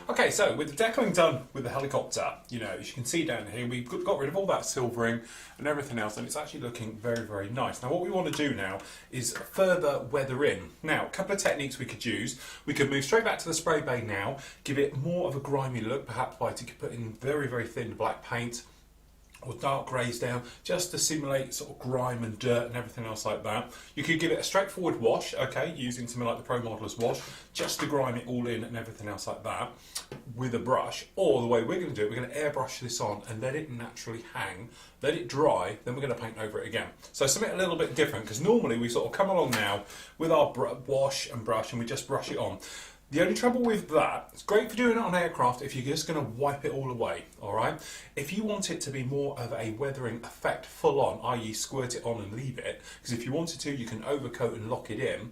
Okay, so with the decaling done with the helicopter, you know, as you can see down here, we've got rid of all that silvering and everything else, and it's actually looking very, very nice. Now, what we want to do now is further weather in. Now, a couple of techniques we could use. We could move straight back to the spray bay now, give it more of a grimy look, perhaps by putting in very, very thin black paint, or dark greys down, just to simulate sort of grime and dirt and everything else like that. You could give it a straightforward wash, okay, using something like the Pro Modeler's wash, just to grime it all in and everything else like that, with a brush. Or the way we're going to do it, we're going to airbrush this on and let it naturally hang, let it dry, then we're going to paint over it again. So something a little bit different, because normally we sort of come along now with our wash and brush and we just brush it on. The only trouble with that, it's great for doing it on aircraft if you're just going to wipe it all away, alright? If you want it to be more of a weathering effect full on, i.e. squirt it on and leave it, because if you wanted to, you can overcoat and lock it in,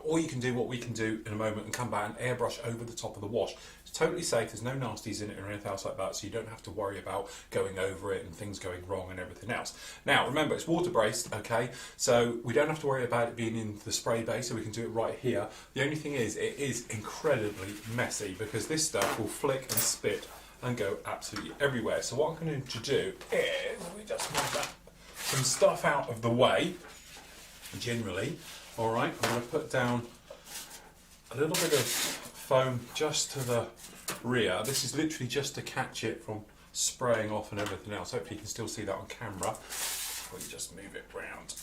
or you can do what we can do in a moment and come back and airbrush over the top of the wash. It's totally safe, there's no nasties in it or anything else like that, so you don't have to worry about going over it and things going wrong and everything else. Now, remember, it's water braced, okay, so we don't have to worry about it being in the spray bay, so we can do it right here. The only thing is, it is incredibly messy, because this stuff will flick and spit and go absolutely everywhere. So what I'm going to do is, we just move some stuff out of the way, generally. Alright, I'm going to put down a little bit of foam just to the rear. This is literally just to catch it from spraying off and everything else. Hopefully you can still see that on camera. Or you just move it round.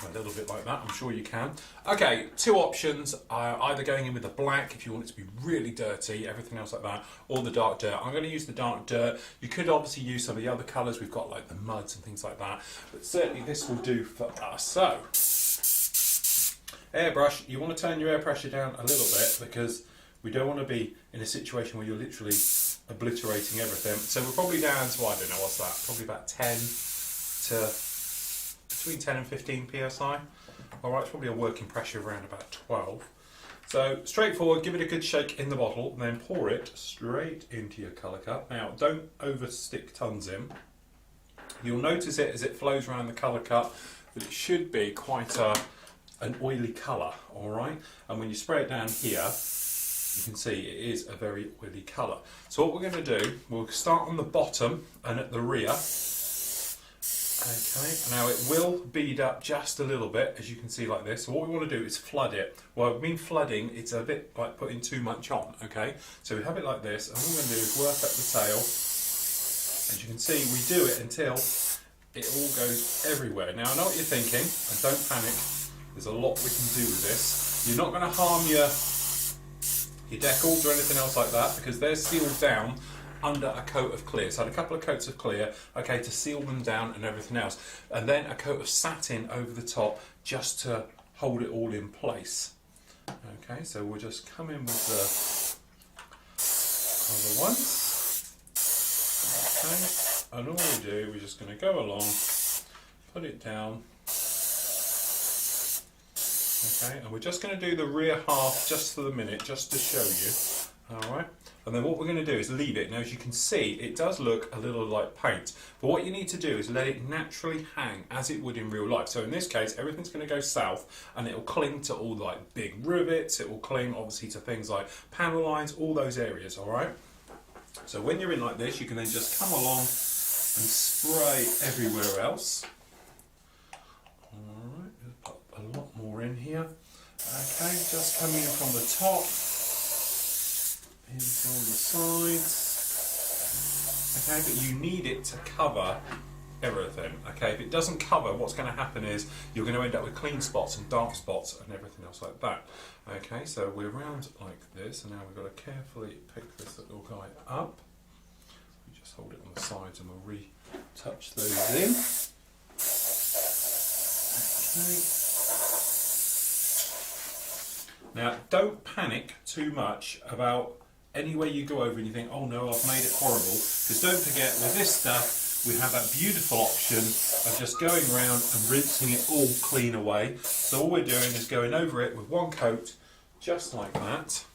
A little bit like that, I'm sure you can. Okay, two options, either going in with the black if you want it to be really dirty, everything else like that, or the dark dirt. I'm going to use the dark dirt. You could obviously use some of the other colours, we've got like the muds and things like that, but certainly this will do for us. So, airbrush, you want to turn your air pressure down a little bit, because we don't want to be in a situation where you're literally obliterating everything. So we're probably down to, I don't know, what's that, probably about 10 to between 10 and 15 psi. Alright, it's probably a working pressure of around about 12. So straightforward, give it a good shake in the bottle, and then pour it straight into your colour cup. Now, don't overstick tons in. You'll notice it as it flows around the colour cup that it should be quite an oily colour, alright? And when you spray it down here, you can see it is a very oily colour. So what we're going to do, we'll start on the bottom and at the rear. Okay, now it will bead up just a little bit, as you can see like this. So what we want to do is flood it. Well, I mean flooding, it's a bit like putting too much on, okay? So we have it like this, and what we're going to do is work up the tail. As you can see, we do it until it all goes everywhere. Now, I know what you're thinking, and don't panic. There's a lot we can do with this. You're not going to harm your decals or anything else like that, because they're sealed down under a coat of clear. So I had a couple of coats of clear, okay, to seal them down and everything else. And then a coat of satin over the top just to hold it all in place. Okay, so we'll just come in with the other ones. Okay, and all we do, we're just going to go along, put it down. Okay, and we're just going to do the rear half just for the minute, just to show you. Alright, and then what we're going to do is leave it. Now, as you can see, it does look a little like paint, but what you need to do is let it naturally hang as it would in real life. So in this case, everything's going to go south, and it'll cling to all like big rivets, it will cling obviously to things like panel lines, all those areas, alright? So when you're in like this, you can then just come along and spray everywhere else. Alright, put a lot more in here. Okay, just coming in from the top, into all the sides. Okay, but you need it to cover everything. Okay, if it doesn't cover, what's going to happen is you're going to end up with clean spots and dark spots and everything else like that. Okay, so we're around like this, and now we've got to carefully pick this little guy up. We just hold it on the sides and we'll retouch those in. Okay. Now, don't panic too much about any way you go over and you think, oh no, I've made it horrible. Because don't forget, with this stuff, we have that beautiful option of just going around and rinsing it all clean away. So all we're doing is going over it with one coat, just like that.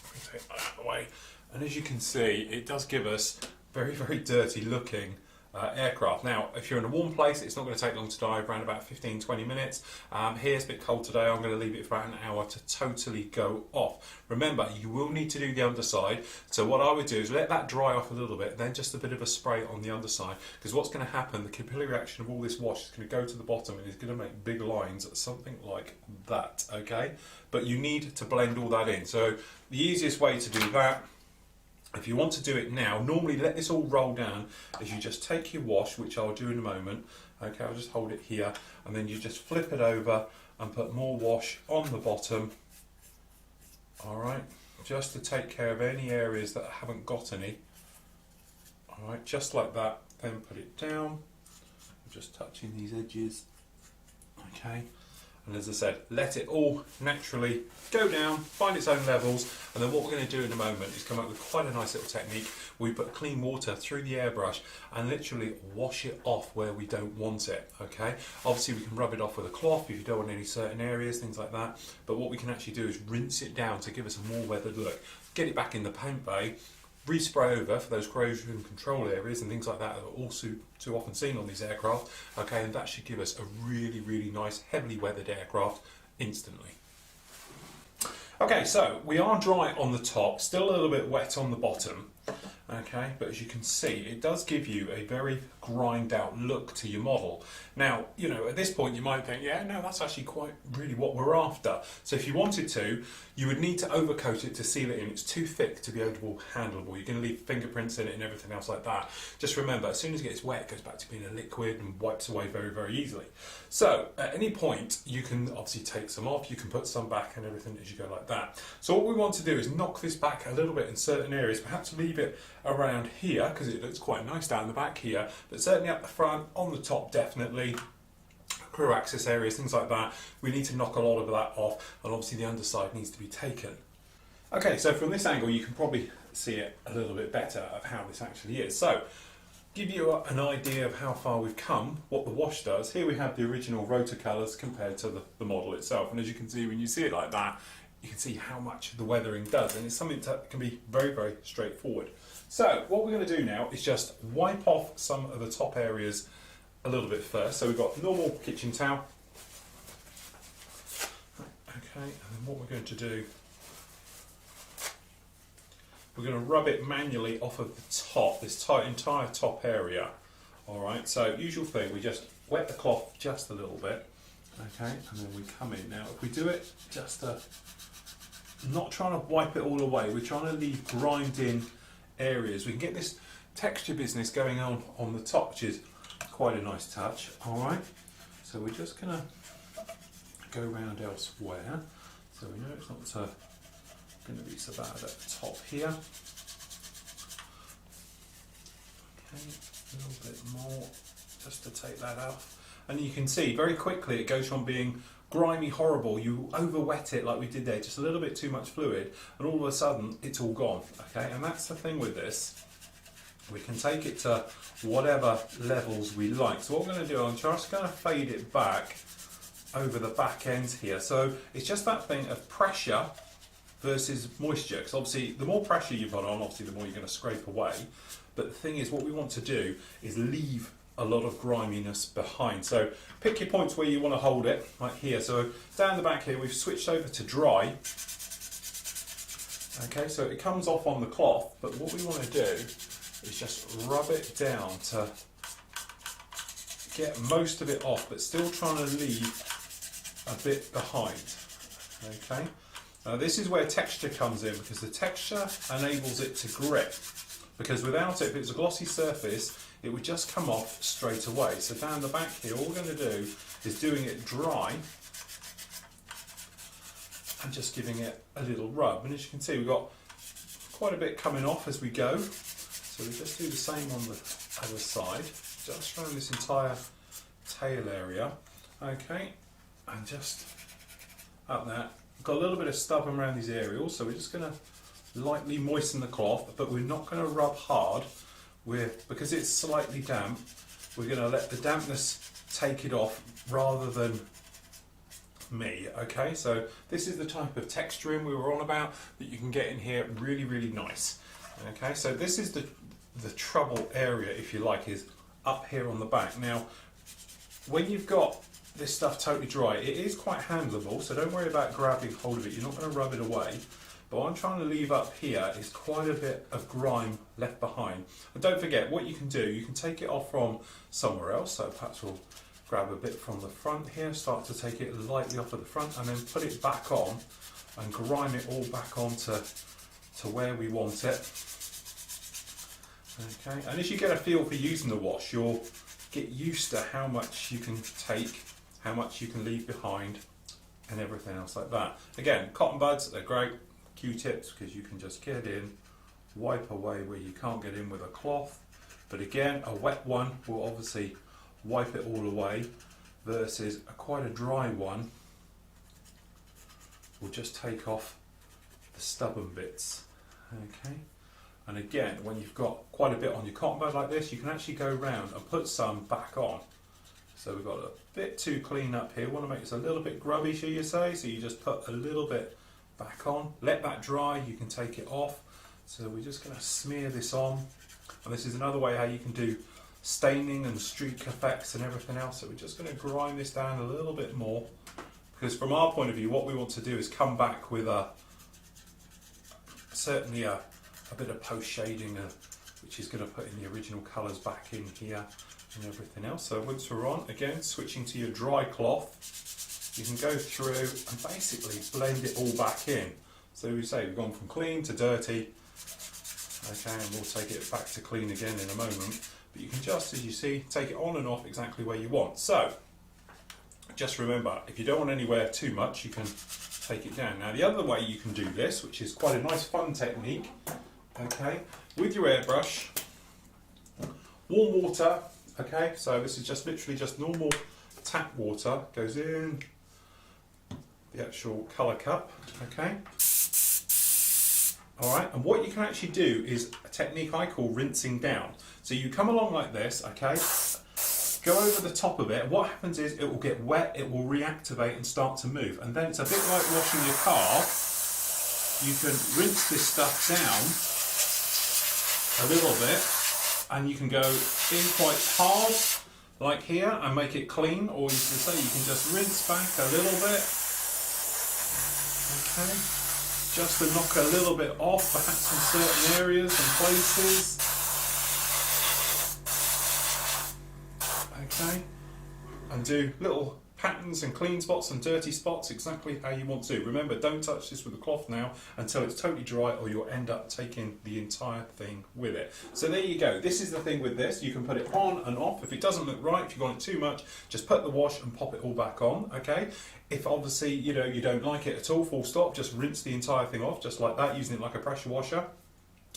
Let me take that out of the way. And as you can see, it does give us very, very dirty looking aircraft. Now, if you're in a warm place, it's not going to take long to dye, around about 15-20 minutes. Here it's a bit cold today, I'm going to leave it for about an hour to totally go off. Remember, you will need to do the underside, so what I would do is let that dry off a little bit, then just a bit of a spray on the underside, because what's going to happen, the capillary action of all this wash is going to go to the bottom and it's going to make big lines, something like that, okay? But you need to blend all that in. So the easiest way to do that, if you want to do it now, normally let this all roll down as you just take your wash, which I'll do in a moment. Okay, I'll just hold it here and then you just flip it over and put more wash on the bottom. Alright, just to take care of any areas that haven't got any. Alright, just like that, then put it down. I'm just touching these edges. Okay. And as I said, let it all naturally go down, find its own levels, and then what we're going to do in a moment is come up with quite a nice little technique. We put clean water through the airbrush and literally wash it off where we don't want it, okay? Obviously we can rub it off with a cloth if you don't want any certain areas, things like that, but what we can actually do is rinse it down to give us a more weathered look. Get it back in the paint bay, respray over for those corrosion control areas and things like that are also too often seen on these aircraft, okay, and that should give us a really, really nice, heavily weathered aircraft instantly. Okay, so we are dry on the top, still a little bit wet on the bottom, okay, but as you can see, it does give you a very grimed out look to your model. Now, you know, at this point you might think, yeah, no, that's actually quite really what we're after. So if you wanted to, you would need to overcoat it to seal it in. It's too thick to be handleable. You're going to leave fingerprints in it and everything else like that. Just remember, as soon as it gets wet, it goes back to being a liquid and wipes away very, very easily. So at any point, you can obviously take some off, you can put some back and everything as you go like that. So what we want to do is knock this back a little bit in certain areas, perhaps leave it around here, because it looks quite nice down the back here, but certainly up the front, on the top definitely, crew access areas, things like that, we need to knock a lot of that off, and obviously the underside needs to be taken. Okay, so from this angle you can probably see it a little bit better of how this actually is. So, give you an idea of how far we've come, what the wash does. Here we have the original rotor colours compared to the model itself, and as you can see when you see it like that, you can see how much the weathering does, and it's something that can be very, very straightforward. So what we're going to do now is just wipe off some of the top areas a little bit first. So we've got normal kitchen towel. Okay, and then what we're going to do, we're going to rub it manually off of the top, this entire top area. Alright, so usual thing, we just wet the cloth just a little bit. Okay, and then we come in. Now if we do it just not trying to wipe it all away, we're trying to leave grimed in areas. We can get this texture business going on the top, which is quite a nice touch. Alright, so we're just going to go around elsewhere, so we know it's not going to be so bad at the top here. Okay, a little bit more just to take that off. And you can see very quickly it goes from being grimy, horrible, you over wet it like we did there, just a little bit too much fluid, and all of a sudden it's all gone. Okay, and that's the thing with this, we can take it to whatever levels we like. So what we're going to do, I'm just going to fade it back over the back ends here. So it's just that thing of pressure versus moisture, because obviously the more pressure you put on, obviously the more you're going to scrape away, but the thing is what we want to do is leave a lot of griminess behind. So pick your points where you want to hold it, like here. So down the back here we've switched over to dry. Okay, so it comes off on the cloth, but what we want to do is just rub it down to get most of it off, but still trying to leave a bit behind. Okay, now this is where texture comes in, because the texture enables it to grip, because without it, if it's a glossy surface, it would just come off straight away. So down the back here, all we're going to do is doing it dry and just giving it a little rub. And as you can see, we've got quite a bit coming off as we go. So we just do the same on the other side, just around this entire tail area. Okay, and just up that. We've got a little bit of stubborn around these areas, so we're just going to lightly moisten the cloth, but we're not going to rub hard. Because it's slightly damp, we're going to let the dampness take it off rather than me. Okay, so this is the type of texturing we were on about that you can get in here, really, really nice. Okay, so this is the trouble area, if you like, is up here on the back. Now, when you've got this stuff totally dry, it is quite handleable, so don't worry about grabbing hold of it. You're not going to rub it away. But what I'm trying to leave up here is quite a bit of grime left behind. And don't forget, what you can do, you can take it off from somewhere else. So perhaps we'll grab a bit from the front here, start to take it lightly off of the front, and then put it back on and grime it all back onto where we want it. Okay, and as you get a feel for using the wash, you'll get used to how much you can take, how much you can leave behind, and everything else like that. Again, cotton buds, they're great. Q-tips, because you can just get in, wipe away where you can't get in with a cloth. But again, a wet one will obviously wipe it all away, versus quite a dry one will just take off the stubborn bits. Okay, and again, when you've got quite a bit on your cotton bud like this, you can actually go around and put some back on. So we've got a bit too clean up here. Want to make this a little bit grubby, shall you say? So you just put a little bit back on, let that dry, you can take it off. So we're just going to smear this on, and this is another way how you can do staining and streak effects and everything else. So we're just going to grind this down a little bit more, because from our point of view, what we want to do is come back with certainly a bit of post shading, which is going to put in the original colours back in here and everything else. So once we're on, again, switching to your dry cloth, you can go through and basically blend it all back in. So we say we've gone from clean to dirty, okay, and we'll take it back to clean again in a moment. But you can just, as you see, take it on and off exactly where you want. So just remember, if you don't want anywhere too much, you can take it down. Now the other way you can do this, which is quite a nice fun technique, okay, with your airbrush, warm water, okay, so this is just literally just normal tap water, goes in the actual colour cup, okay. Alright, and what you can actually do is a technique I call rinsing down. So you come along like this, okay, go over the top of it. What happens is it will get wet, it will reactivate and start to move. And then it's a bit like washing your car. You can rinse this stuff down a little bit, and you can go in quite hard, like here, and make it clean, or you can say you can just rinse back a little bit. Okay, just to knock a little bit off, perhaps in certain areas and places. Okay, and do little patterns and clean spots and dirty spots exactly how you want to. Remember, don't touch this with a cloth now until it's totally dry, or you'll end up taking the entire thing with it. So there you go. This is the thing with this. You can put it on and off. If it doesn't look right, if you've got it too much, just put the wash and pop it all back on, okay? If obviously, you know, you don't like it at all, full stop, just rinse the entire thing off, just like that, using it like a pressure washer.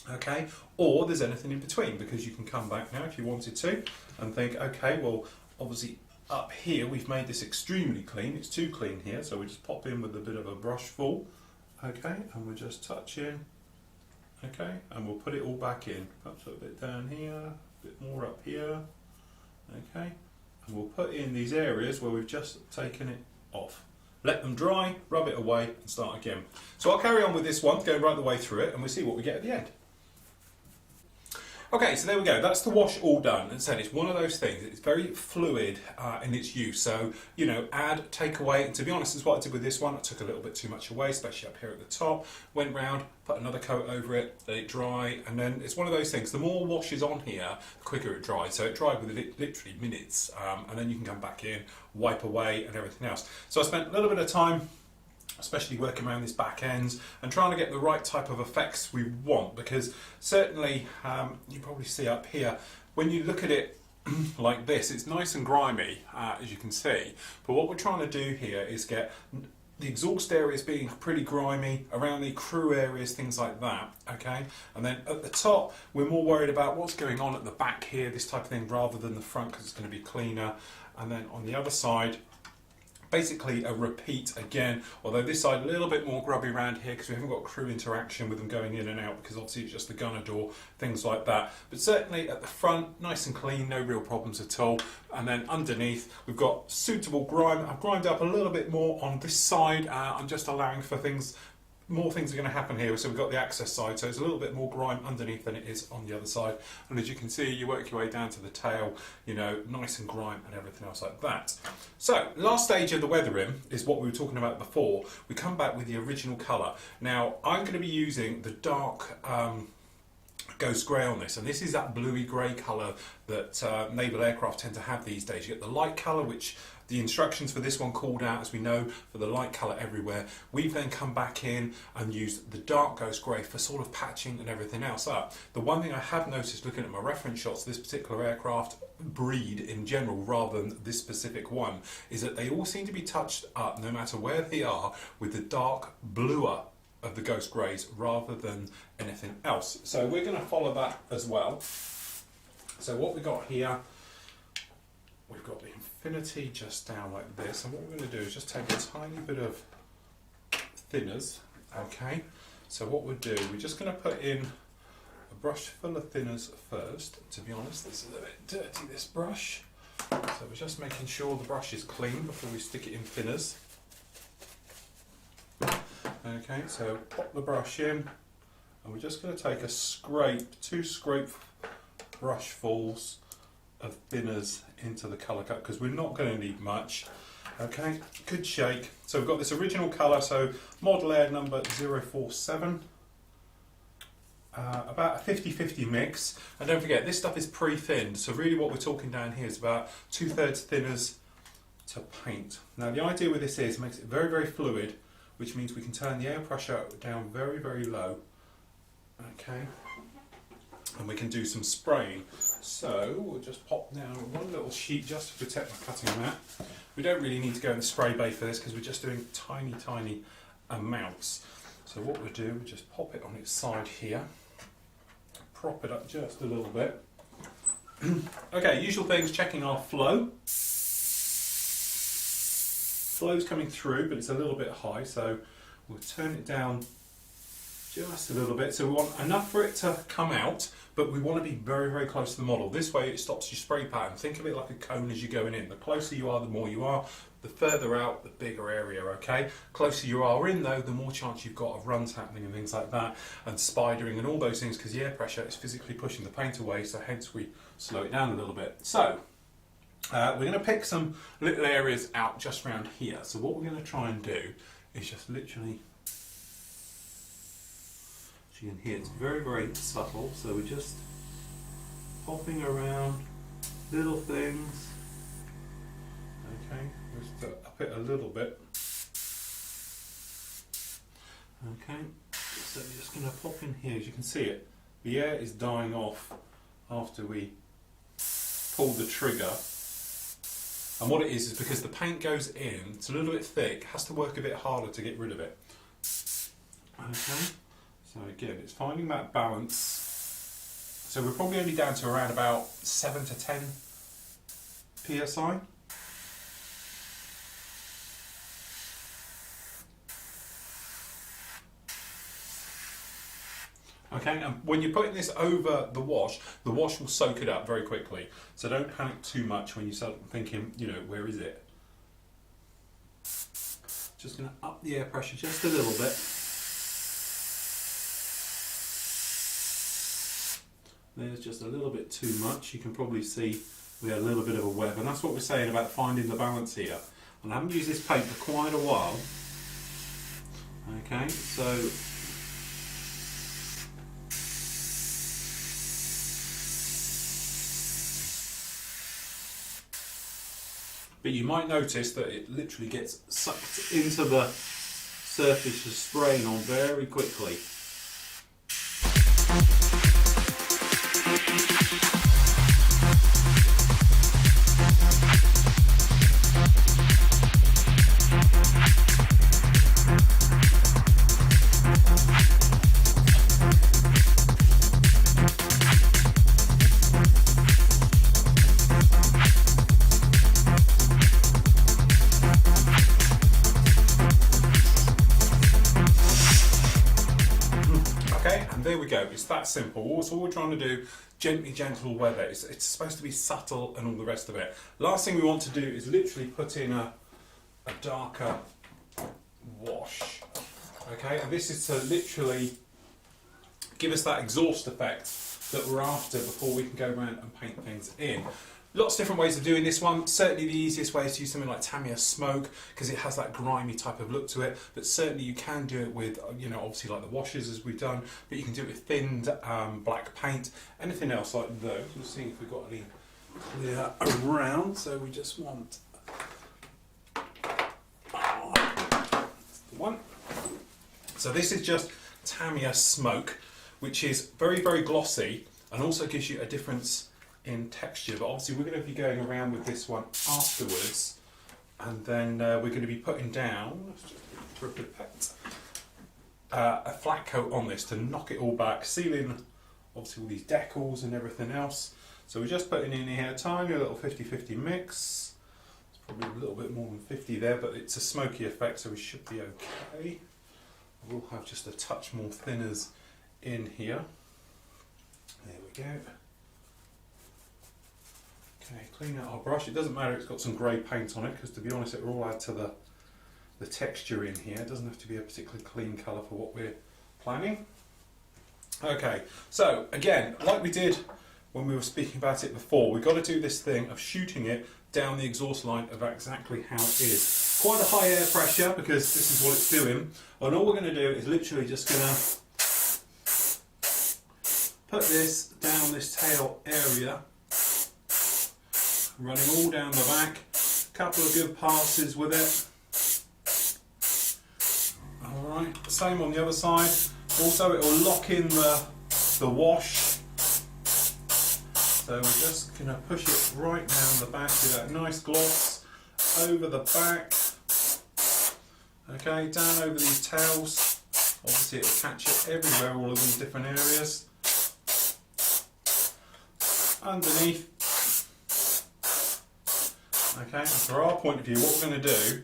Okay, or there's anything in between, because you can come back now if you wanted to and think, okay, well, obviously up here we've made this extremely clean, it's too clean here, so we just pop in with a bit of a brush full, okay, and we'll just touch in, okay, and we'll put it all back in, perhaps a bit down here, a bit more up here, okay, and we'll put in these areas where we've just taken it off. Let them dry, rub it away and start again. So I'll carry on with this one, go right the way through it, and we'll see what we get at the end. Okay, so there we go. That's the wash all done. And said it's one of those things. It's very fluid in its use. So, you know, add, take away. And to be honest, is what I did with this one. I took a little bit too much away, especially up here at the top. Went round, put another coat over it, let it dry. And then it's one of those things. The more wash is on here, the quicker it dries. So it dried with literally minutes. And then you can come back in, wipe away and everything else. So I spent a little bit of time, especially working around this back ends and trying to get the right type of effects we want, because certainly you probably see up here, when you look at it like this, it's nice and grimy, as you can see, but what we're trying to do here is get the exhaust areas being pretty grimy, around the crew areas, things like that, okay? And then at the top, we're more worried about what's going on at the back here, this type of thing, rather than the front, because it's going to be cleaner. And then on the other side, basically a repeat again, although this side a little bit more grubby around here because we haven't got crew interaction with them going in and out, because obviously it's just the gunner door, things like that. But certainly at the front, nice and clean, no real problems at all. And then underneath, we've got suitable grime. I've grimed up a little bit more on this side. I'm just allowing for things more things are going to happen here. So we've got the access side, so it's a little bit more grime underneath than it is on the other side. And as you can see, you work your way down to the tail, you know, nice and grime and everything else like that. So last stage of the weathering is what we were talking about before. We come back with the original colour. Now I'm going to be using the dark ghost grey on this, and this is that bluey grey colour that naval aircraft tend to have these days. You get the light colour, which the instructions for this one called out, as we know, for the light colour everywhere. We've then come back in and used the dark ghost grey for sort of patching and everything else up. The one thing I have noticed looking at my reference shots, this particular aircraft breed in general rather than this specific one, is that they all seem to be touched up, no matter where they are, with the dark bluer of the ghost greys rather than anything else. So we're going to follow that as well. So what we got here, we've got the infinity just down like this, and what we're going to do is just take a tiny bit of thinners. Okay, so what we'll do, we're just going to put in a brush full of thinners first. To be honest, this is a bit dirty, this brush, so we're just making sure the brush is clean before we stick it in thinners. Okay, so pop the brush in, and we're just going to take a scrape, 2 scrape brushfuls of thinners into the colour cut, because we're not going to need much. Okay, good shake. So we've got this original colour, so model air number 047, about a 50-50 mix. And don't forget, this stuff is pre-thinned, so really what we're talking down here is about 2/3 thinners to paint. Now the idea with this is it makes it very, very fluid, which means we can turn the air pressure down very, very low. Okay, and we can do some spraying. So we'll just pop down one little sheet just to protect my cutting mat. We don't really need to go in the spray bay for this because we're just doing tiny, tiny amounts. So what we'll do, we'll just pop it on its side here, prop it up just a little bit. Okay, usual things, checking our flow. Flow's coming through, but it's a little bit high, so we'll turn it down just a little bit. So we want enough for it to come out, but we want to be very, very close to the model. This way it stops your spray pattern. Think of it like a cone as you're going in. The closer you are, the more you are. The further out, the bigger area, okay? Closer you are in though, the more chance you've got of runs happening and things like that, and spidering and all those things, because the air pressure is physically pushing the paint away, so hence we slow it down a little bit. So we're going to pick some little areas out just around here. So what we're going to try and do is just literally, as you can hear, it's very, very subtle. So we're just popping around little things. Okay, just up it a little bit. Okay, so we're just going to pop in here. As you can see it, the air is dying off after we pull the trigger. And what it is because the paint goes in, it's a little bit thick, has to work a bit harder to get rid of it. Okay, so again, it's finding that balance. So we're probably only down to around about 7 to 10 psi. Okay, and when you're putting this over the wash will soak it up very quickly. So don't panic too much when you start thinking, you know, where is it? Just going to up the air pressure just a little bit. There's just a little bit too much. You can probably see we had a little bit of a web, and that's what we're saying about finding the balance here. And I haven't used this paint for quite a while. Okay, so but you might notice that it literally gets sucked into the surface you're spraying on very quickly. There we go, it's that simple. All we're trying to do, gently, gentle weather. It's supposed to be subtle and all the rest of it. Last thing we want to do is literally put in a darker wash. Okay, and this is to literally give us that exhaust effect that we're after before we can go around and paint things in. Lots of different ways of doing this one. Certainly the easiest way is to use something like Tamiya Smoke because it has that grimy type of look to it, but certainly you can do it with, you know, obviously like the washes as we've done, but you can do it with thinned black paint, anything else like those. We'll see if we've got any clear around, so we just want that's the one. So this is just Tamiya Smoke, which is very, very glossy and also gives you a difference in texture, but obviously we're going to be going around with this one afterwards, and then we're going to be putting down a flat coat on this to knock it all back, sealing obviously all these decals and everything else. So we're just putting in here a tiny little 50-50 mix. It's probably a little bit more than 50 there, but it's a smoky effect, so we should be okay. We'll have just a touch more thinners in here. There we go. Okay, clean out our brush. It doesn't matter, it's got some grey paint on it, because to be honest it will all add to the texture in here. It doesn't have to be a particularly clean colour for what we're planning. Okay, so again, like we did when we were speaking about it before, we've got to do this thing of shooting it down the exhaust line of exactly how it is. Quite a high air pressure because this is what it's doing, and all we're going to do is literally just going to put this down this tail area, running all down the back, a couple of good passes with it. Alright, same on the other side. Also it will lock in the wash. So we're just going to push it right down the back with that nice gloss over the back. Okay, down over these tails. Obviously it will catch it everywhere, all of these different areas. Underneath. Okay, and for our point of view, what we're going to do,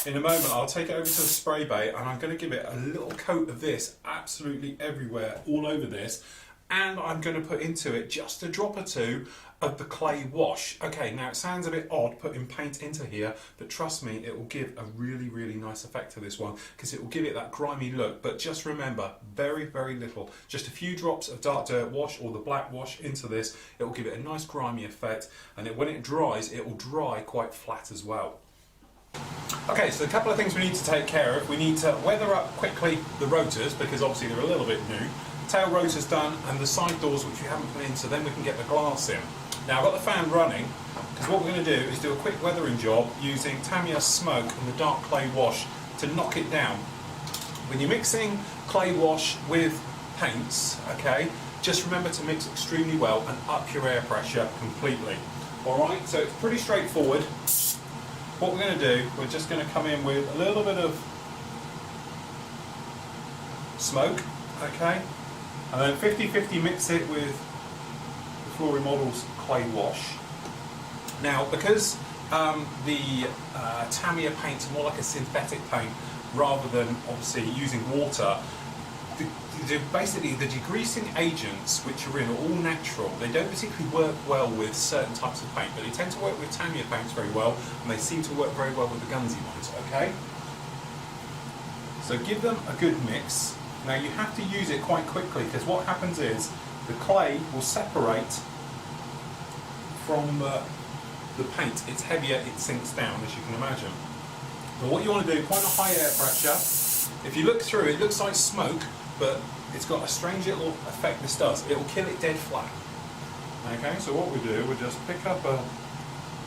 in a moment I'll take it over to the spray bay and I'm going to give it a little coat of this absolutely everywhere, all over this, and I'm going to put into it just a drop or two of the clay wash. Okay, now it sounds a bit odd putting paint into here, but trust me, it will give a really, really nice effect to this one because it will give it that grimy look. But just remember, very, very little, just a few drops of dark dirt wash or the black wash into this. It will give it a nice grimy effect, and when it dries, it will dry quite flat as well. Okay, so a couple of things we need to take care of. We need to weather up quickly the rotors because obviously they're a little bit new. Tail rotor's done and the side doors which we haven't put in, so then we can get the glass in. Now I've got the fan running because what we're going to do is do a quick weathering job using Tamiya Smoke and the dark clay wash to knock it down. When you're mixing clay wash with paints, okay, just remember to mix extremely well and up your air pressure completely. Alright, so it's pretty straightforward. What we're going to do, we're just going to come in with a little bit of smoke, okay, and then 50-50 mix it with the Flooring Models clay wash. Now, because the Tamiya paint's more like a synthetic paint rather than obviously using water, basically the degreasing agents which are in are all natural. They don't particularly work well with certain types of paint, but they tend to work with Tamiya paints very well, and they seem to work very well with the Gunsy ones, okay? So give them a good mix. Now you have to use it quite quickly because what happens is the clay will separate from the paint. It's heavier, it sinks down, as you can imagine. But what you want to do, quite a high air pressure. If you look through, it looks like smoke, but it's got a strange little effect this does. It will kill it dead flat. Okay, so what we do, we just pick up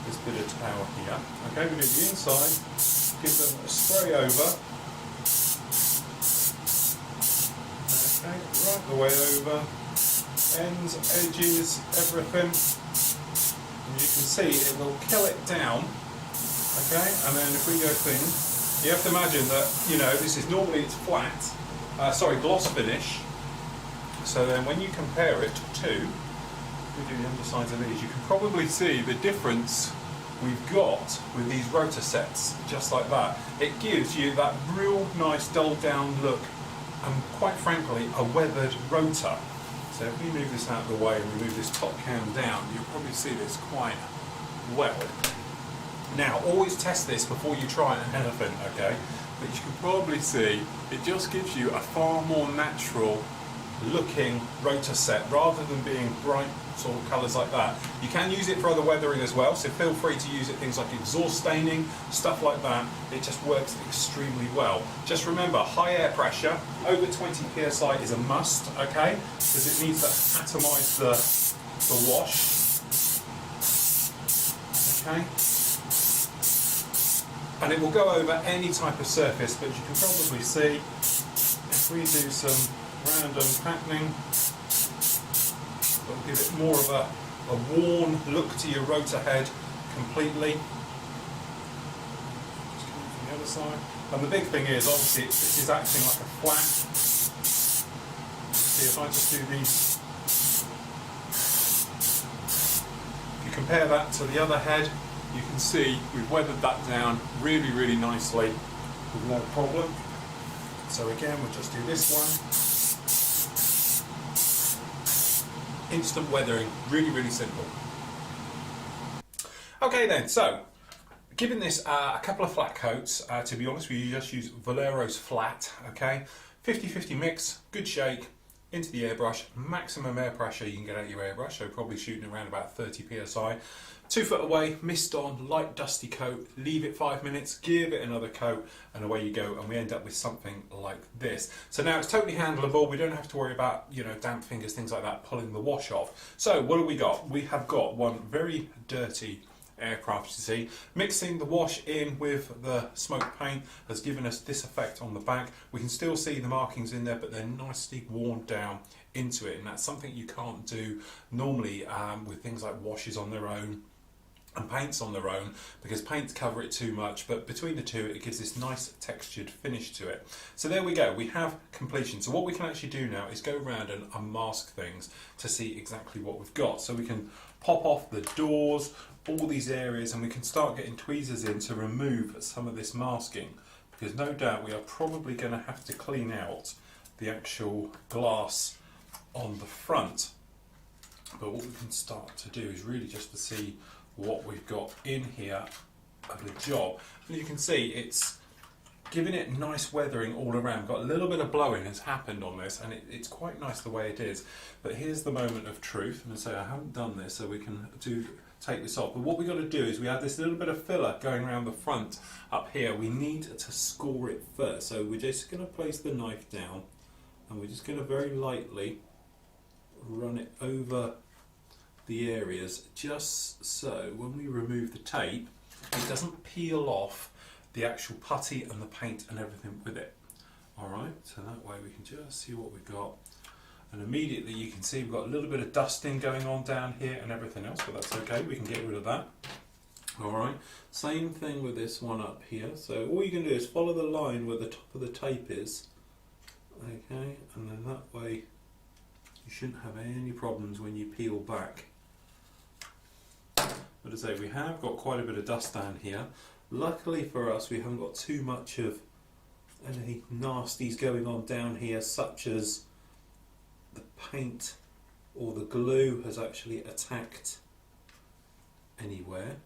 this bit of towel here. Okay, we do the inside, give them a spray over. Okay, right the way over, ends, edges, everything. And you can see it will kill it down. Okay, and then if we go thin, you have to imagine that, you know, this is normally it's flat, gloss finish. So then when you compare it to, we do the undersides of these, you can probably see the difference we've got with these rotor sets, just like that. It gives you that real nice dulled down look and quite frankly a weathered rotor. So if we move this out of the way and we move this top cam down, you'll probably see this quite well. Now always test this before you try anything, okay? but you can probably see it just gives you a far more natural looking rotor set rather than being bright sort of colours like that. You can use it for other weathering as well, so feel free to use it things like exhaust staining, stuff like that. It just works extremely well. Just remember, high air pressure over 20 psi is a must, okay, because it needs to atomise the wash. Okay, and it will go over any type of surface, but you can probably see if we do some random patterning, it'll give it more of a worn look to your rotor head completely. Just coming from the other side. And the big thing is, obviously, this is acting like a flat. See, if I just do these, if you compare that to the other head, you can see we've weathered that down really, really nicely with no problem. So again, we'll just do this one. Instant weathering, really, really simple. Okay then, so giving this a couple of flat coats. To be honest, we just use Valero's flat, okay? 50-50 mix, good shake, into the airbrush, maximum air pressure you can get out your airbrush, so probably shooting around about 30 psi. 2 foot away, mist on, light dusty coat, leave it 5 minutes, give it another coat, and away you go, and we end up with something like this. So now it's totally handleable, we don't have to worry about, you know, damp fingers, things like that, pulling the wash off. So what have we got? We have got one very dirty aircraft, you see. Mixing the wash in with the smoke paint has given us this effect on the back. We can still see the markings in there, but they're nicely worn down into it, and that's something you can't do normally with things like washes on their own and paints on their own, because paints cover it too much, but between the two it gives this nice textured finish to it. So there we go, we have completion. So what we can actually do now is go around and unmask things to see exactly what we've got. So we can pop off the doors, all these areas, and we can start getting tweezers in to remove some of this masking, because no doubt we are probably going to have to clean out the actual glass on the front. But what we can start to do is really just to see what we've got in here of the job. And you can see it's giving it nice weathering all around. Got a little bit of blowing has happened on this, and it's quite nice the way it is. But here's the moment of truth, and I say I haven't done this, so we can take this off. But what we've got to do is we have this little bit of filler going around the front up here. We need to score it first, so we're just going to place the knife down, and we're just going to very lightly run it over the areas, just so when we remove the tape it doesn't peel off the actual putty and the paint and everything with it. Alright, so that way we can just see what we've got, and immediately you can see we've got a little bit of dusting going on down here and everything else, but that's okay, we can get rid of that. Alright, same thing with this one up here. So all you can do is follow the line where the top of the tape is, okay, and then that way you shouldn't have any problems when you peel back. But as I say, we have got quite a bit of dust down here. Luckily for us, we haven't got too much of any nasties going on down here, such as the paint or the glue has actually attacked anywhere.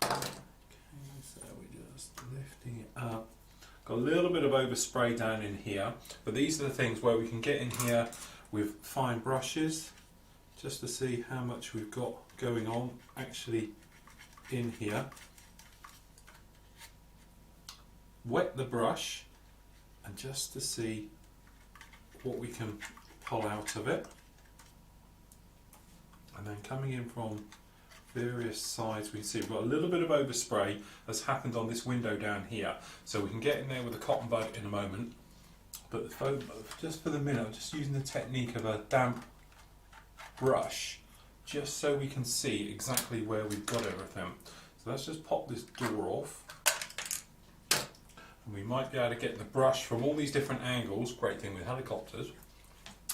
Okay, so we're just lifting it up. Got a little bit of overspray down in here, but these are the things where we can get in here with fine brushes, just to see how much we've got going on actually in here. Wet the brush, and just to see what we can pull out of it. And then coming in from various sides, we can see we've got a little bit of overspray that's happened on this window down here. So we can get in there with a cotton bud in a moment. But just for the minute, I'm just using the technique of a damp brush, just so we can see exactly where we've got everything. So let's just pop this door off, and we might be able to get the brush from all these different angles. Great thing with helicopters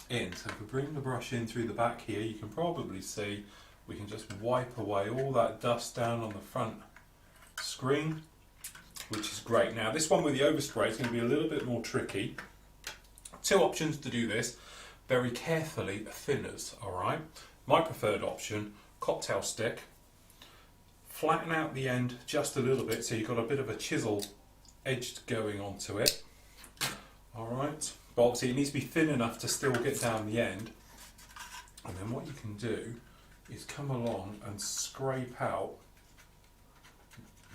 in. So if we bring the brush in through the back here, you can probably see we can just wipe away all that dust down on the front screen, which is great. Now this one with the overspray is going to be a little bit more tricky. 2 options to do this. Very carefully thinners, alright? My preferred option, cocktail stick, flatten out the end just a little bit so you've got a bit of a chisel edge going onto it. Alright, but obviously it needs to be thin enough to still get down the end. And then what you can do is come along and scrape out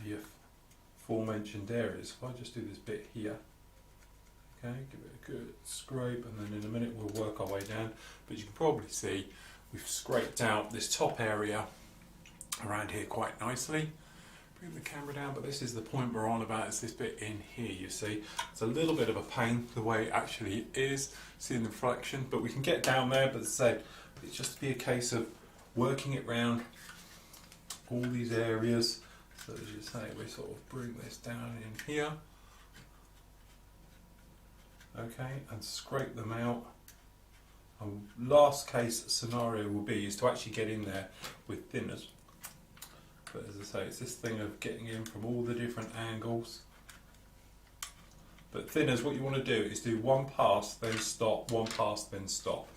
the aforementioned areas. If I just do this bit here, okay, give it a good scrape, and then in a minute we'll work our way down. But you can probably see we've scraped out this top area around here quite nicely. Bring the camera down, but this is the point we're on about, is this bit in here, you see. It's a little bit of a pain the way it actually is, seeing the reflection, but we can get down there. But as I said, it's just be a case of working it round all these areas. So as you say, we sort of bring this down in here, okay, and scrape them out. And last case scenario will be is to actually get in there with thinners. But as I say, it's this thing of getting in from all the different angles. But thinners, what you want to do is do one pass, then stop, one pass, then stop.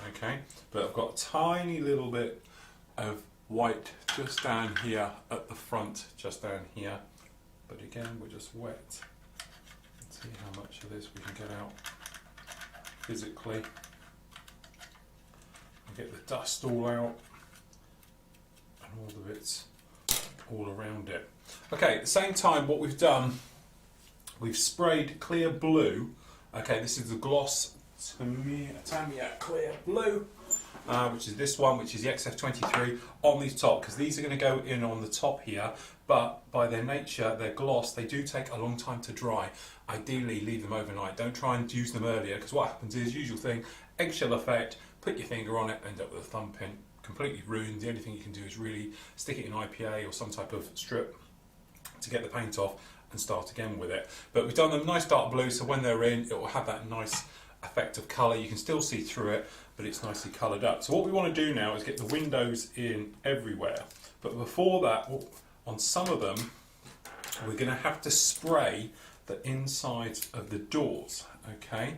Okay, but I've got a tiny little bit of white just down here at the front, just down here. But again, we're just wet. Let's see how much of this we can get out physically. And get the dust all out and all the bits all around it. Okay, at the same time, what we've done, we've sprayed clear blue. Okay, this is the gloss Tamiya clear blue, which is this one, which is the XF23 on the top, because these are going to go in on the top here, but by their nature, their gloss, they do take a long time to dry. Ideally, leave them overnight. Don't try and use them earlier, because what happens is, usual thing, eggshell effect, put your finger on it, end up with a thumb pin. Completely ruined. The only thing you can do is really stick it in IPA or some type of strip to get the paint off and start again with it. But we've done them nice dark blue, so when they're in, it will have that nice effect of colour. You can still see through it, but it's nicely coloured up. So what we want to do now is get the windows in everywhere. But before that, on some of them, we're going to have to spray the insides of the doors. Okay.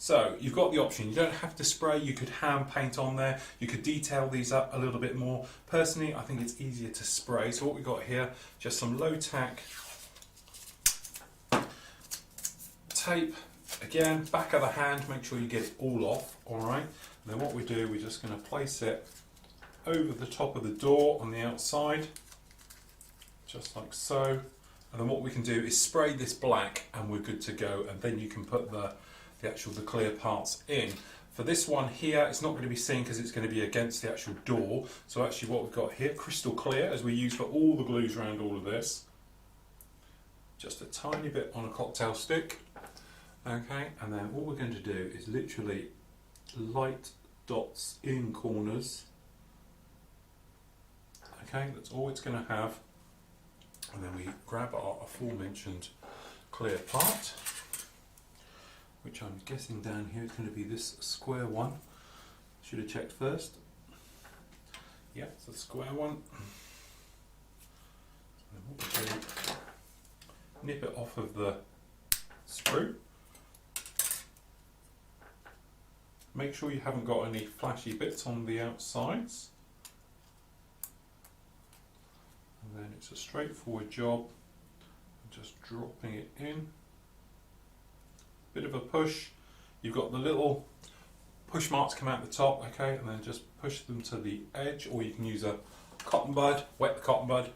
So you've got the option, you don't have to spray, you could hand paint on there, you could detail these up a little bit more. Personally, I think it's easier to spray. So what we've got here, just some low tack tape. Again, back of the hand, make sure you get it all off, alright? Then what we do, we're just going to place it over the top of the door on the outside, just like so. And then what we can do is spray this black and we're good to go, and then you can put the clear parts in. For this one here, it's not going to be seen because it's going to be against the actual door. So actually what we've got here, crystal clear, as we use for all the glues around all of this. Just a tiny bit on a cocktail stick. Okay, and then what we're going to do is literally light dots in corners. Okay, that's all it's going to have. And then we grab our aforementioned clear part, which I'm guessing down here is going to be this square one. Should have checked first. Yeah, it's a square one. And what we do, nip it off of the screw. Make sure you haven't got any flashy bits on the outsides. And then it's a straightforward job, just dropping it in. Bit of a push. You've got the little push marks come out the top, okay, and then just push them to the edge, or you can use a cotton bud, wet the cotton bud.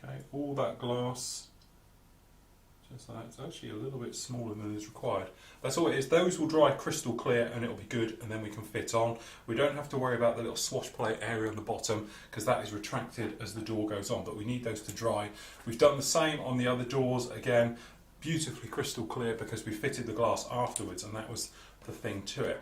Okay, all that glass, just like that. It's actually a little bit smaller than is required. That's all it is. Those will dry crystal clear and it'll be good, and then we can fit on. We don't have to worry about the little swash plate area on the bottom because that is retracted as the door goes on, but we need those to dry. We've done the same on the other doors, again, beautifully crystal clear because we fitted the glass afterwards, and that was the thing to it.